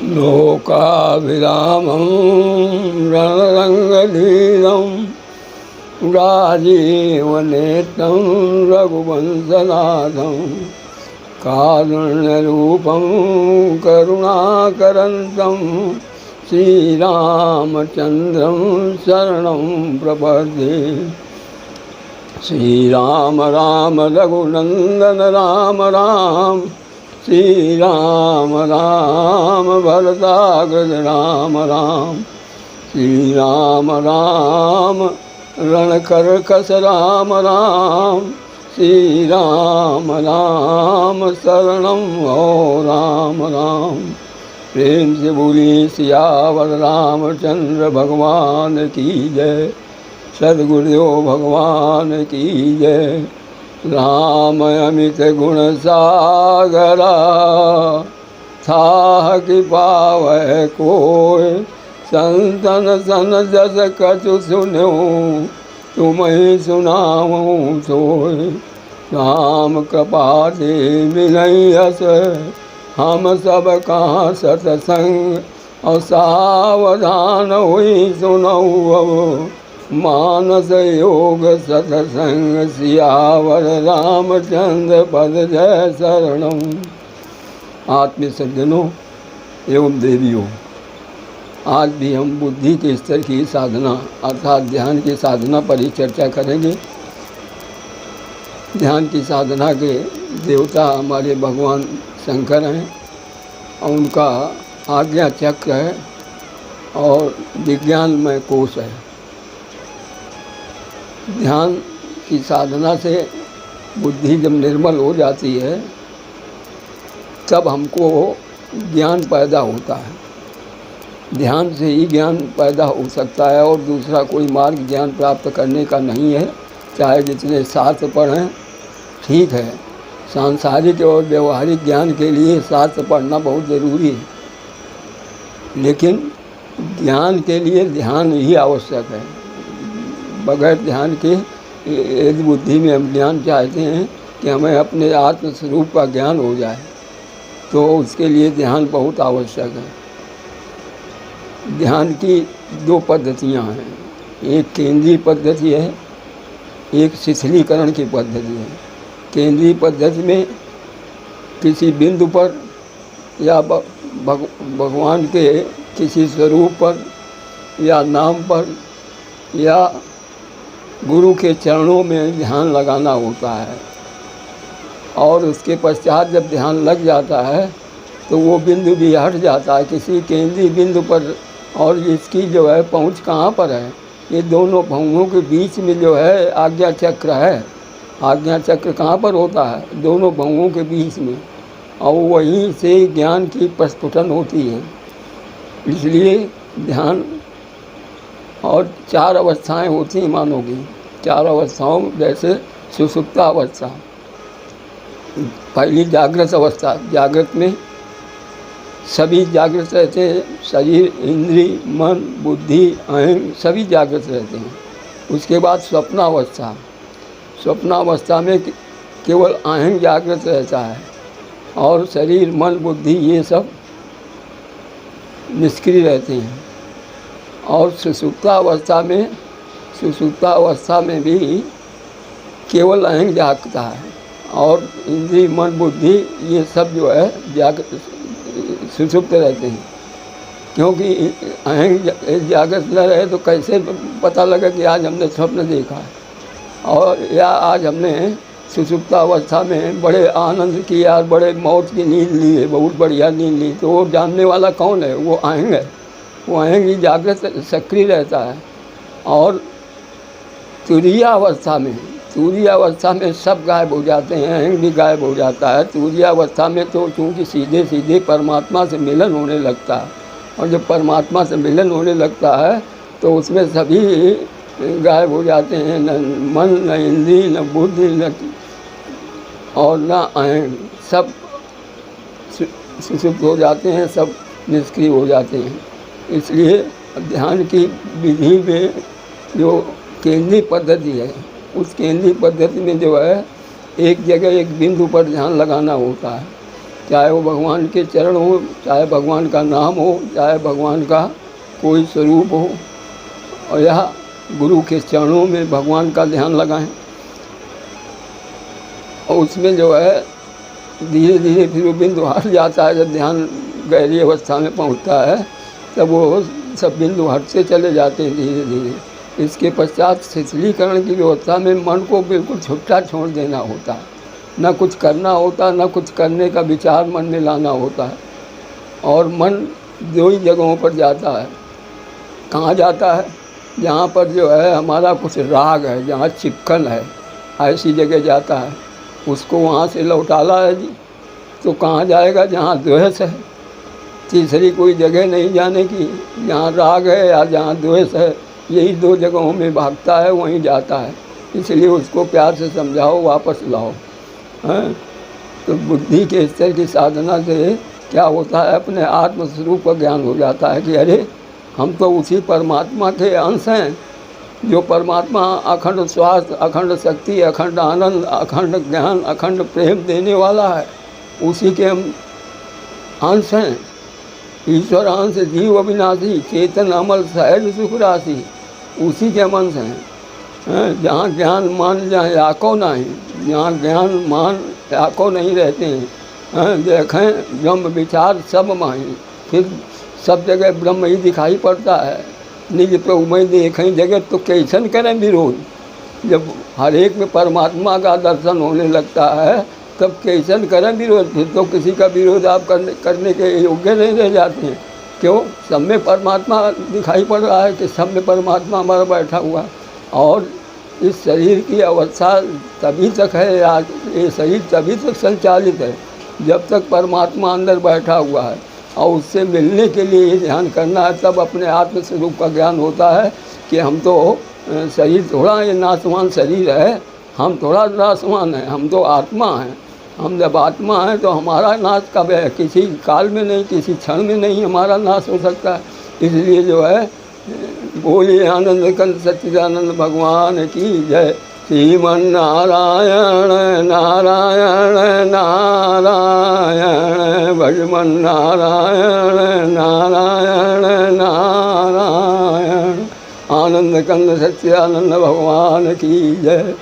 लोकाभिरामं रणरङ्गधीरं राजीवनेत्रं रघुवंशनाथं कारुण्यरूपं करुणाकरन्तं श्रीरामचन्द्रं शरणं प्रपद्ये। श्रीराम राम रघुनंदन राम राम, श्रीराम राम भरताग्रज राम राम, श्रीराम राम रणकरकस राम राम, श्रीराम राम शरणं हो राम राम। प्रेम से बोली सियावर रामचंद्र भगवान की जय, सद्गुरुदेव भगवान की जय। राम अमित गुण सागरा, थाह कि पावै कोय, संतन सन जस कछु सुन्यो, तुम्हें सुनाऊँ सोय। राम कृपा से मिलई यस, हम सब कहाँ सतसंग, और सावधान हुई सुनऊ अब, मानस योग सतसंग। सियावर रामचंद्र पद जय शरणम। आत्मीय सज्जनों एवं देवियों, आज भी हम बुद्धि के स्तर की साधना अर्थात ध्यान की साधना पर ही चर्चा करेंगे। ध्यान की साधना के देवता हमारे भगवान शंकर हैं और उनका आज्ञा चक्र है और विज्ञानमय कोश है। ध्यान की साधना से बुद्धि जब निर्मल हो जाती है तब हमको ज्ञान पैदा होता है। ध्यान से ही ज्ञान पैदा हो सकता है और दूसरा कोई मार्ग ज्ञान प्राप्त करने का नहीं है। चाहे जितने शास्त्र पढ़ें ठीक है, सांसारिक और व्यवहारिक ज्ञान के लिए शास्त्र पढ़ना बहुत ज़रूरी है, लेकिन ज्ञान के लिए ध्यान ही आवश्यक है। बगैर ध्यान के यदि बुद्धि में हम ज्ञान चाहते हैं कि हमें अपने आत्म स्वरूप का ज्ञान हो जाए तो उसके लिए ध्यान बहुत आवश्यक है। ध्यान की दो पद्धतियां हैं, एक केंद्रीय पद्धति है, एक शिथिलीकरण की पद्धति है। केंद्रीय पद्धति में किसी बिंदु पर या भगवान के किसी स्वरूप पर या नाम पर या गुरु के चरणों में ध्यान लगाना होता है और उसके पश्चात जब ध्यान लग जाता है तो वो बिंदु भी हट जाता है किसी केंद्रीय बिंदु पर। और इसकी जो है पहुंच कहाँ पर है, ये दोनों भंगों के बीच में जो है आज्ञा चक्र है। आज्ञा चक्र कहाँ पर होता है, दोनों भंगों के बीच में, और वहीं से ज्ञान की प्रस्फुटन होती है। इसलिए ध्यान और चार अवस्थाएं होती हैं मानव की। चार अवस्थाओं जैसे सुषुप्ता अवस्था, पहली जागृत अवस्था, जागृत में सभी जागृत रहते हैं, शरीर इंद्रिय मन बुद्धि अहंग सभी जागृत रहते हैं। उसके बाद स्वप्नावस्था, स्वप्नावस्था में केवल अहंग जागृत रहता है और शरीर मन बुद्धि ये सब निष्क्रिय रहते हैं। और सुषुप्ता अवस्था में भी केवल अहंग जागता है और इंद्रिय मन बुद्धि ये सब जो है सुषुप्त रहते हैं। क्योंकि अहंग जागृत न रहे तो कैसे पता लगे कि आज हमने स्वप्न देखा है, और या आज हमने सुषुप्ता अवस्था में बड़े आनंद किया, बड़े मौत की नींद ली है, बहुत बढ़िया नींद ली, तो वो जानने वाला कौन है, वो अहंग है। वो अहंग ही जागृत सक्रिय रहता है। और तुरीय अवस्था में सब गायब हो जाते हैं, अहंग भी गायब हो जाता है। तुरीय अवस्था में तो चूँकि सीधे सीधे परमात्मा से मिलन होने लगता है, और जब परमात्मा से मिलन होने लगता है तो उसमें सभी गायब हो जाते हैं, न मन न इंद्रिय न बुद्धि न और न अहंग, सब सुषुप्त हो जाते हैं, सब निष्क्रिय हो जाते हैं। इसलिए ध्यान की विधि में जो केंद्रीय पद्धति है, उस केंद्रीय पद्धति में जो है एक जगह एक बिंदु पर ध्यान लगाना होता है। चाहे वो भगवान के चरण हो, चाहे भगवान का नाम हो, चाहे भगवान का कोई स्वरूप हो, और यह गुरु के चरणों में भगवान का ध्यान लगाएं। और उसमें जो है धीरे धीरे फिर वो बिंदु हट जाता है। जब ध्यान गहरी अवस्था में पहुंचता है तब वो सब बिंदु हटते चले जाते हैं धीरे धीरे। इसके पश्चात शिथिलीकरण की व्यवस्था में मन को बिल्कुल छुट्टा छोड़ देना होता है, न कुछ करना होता, न कुछ करने का विचार मन में लाना होता है। और मन दो ही जगहों पर जाता है। कहाँ जाता है? जहाँ पर जो है हमारा कुछ राग है, जहाँ चिपकन है, ऐसी जगह जाता है। उसको वहाँ से लौटाला है जी, तो कहाँ जाएगा? जहाँ द्वेष है। तीसरी कोई जगह नहीं जाने की। जहाँ राग है या जहाँ द्वेष है, यही दो जगहों में भागता है, वहीं जाता है। इसलिए उसको प्यार से समझाओ, वापस लाओ। हैं? तो बुद्धि के स्तर की साधना से क्या होता है? अपने आत्मस्वरूप का ज्ञान हो जाता है कि अरे हम तो उसी परमात्मा के अंश हैं, जो परमात्मा अखंड स्वास्थ्य, अखंड शक्ति, अखंड आनंद, अखंड ज्ञान, अखंड प्रेम देने वाला है। उसी के हम अंश हैं। ईश्वर अंश जीव अविनाशी, चेतन अमल सहज सुख राशि, उसी के हम अंश हैं। जहाँ ज्ञान मान जहाँ याको नहीं, जहाँ ज्ञान मान याको नहीं रहते हैं। देखें ब्रह्म विचार सब माही, फिर सब जगह ब्रह्म ही दिखाई पड़ता है। निज प्रभु में देखें जगत तो कैसन करें विरोध। जब हर एक में परमात्मा का दर्शन होने लगता है तब कैसन करें विरोध। फिर तो किसी का विरोध आप करने के योग्य नहीं रह जाते हैं। क्यों? सब में परमात्मा दिखाई पड़ रहा है कि सब में परमात्मा हमारा बैठा हुआ। और इस शरीर की अवस्था तभी तक है, आज ये शरीर तभी तक संचालित है जब तक परमात्मा अंदर बैठा हुआ है। और उससे मिलने के लिए ये ध्यान करना है, तब अपने आत्म स्वरूप का ज्ञान होता है कि हम तो शरीर थोड़ा ये नाशवान शरीर है, हम थोड़ा नाशवान हैं, हम तो आत्मा हैं। हम जब आत्मा हैं तो हमारा नाश कब है? किसी काल में नहीं, किसी क्षण में नहीं हमारा नाश हो सकता है। इसलिए जो है बोलिए आनंद कंद सच्चिदानंद भगवान की जय। श्रीमन नारायण नारायण नारायण, भजमन नारायण नारायण नारायण, आनंद कंद सच्चिदानंद भगवान की जय।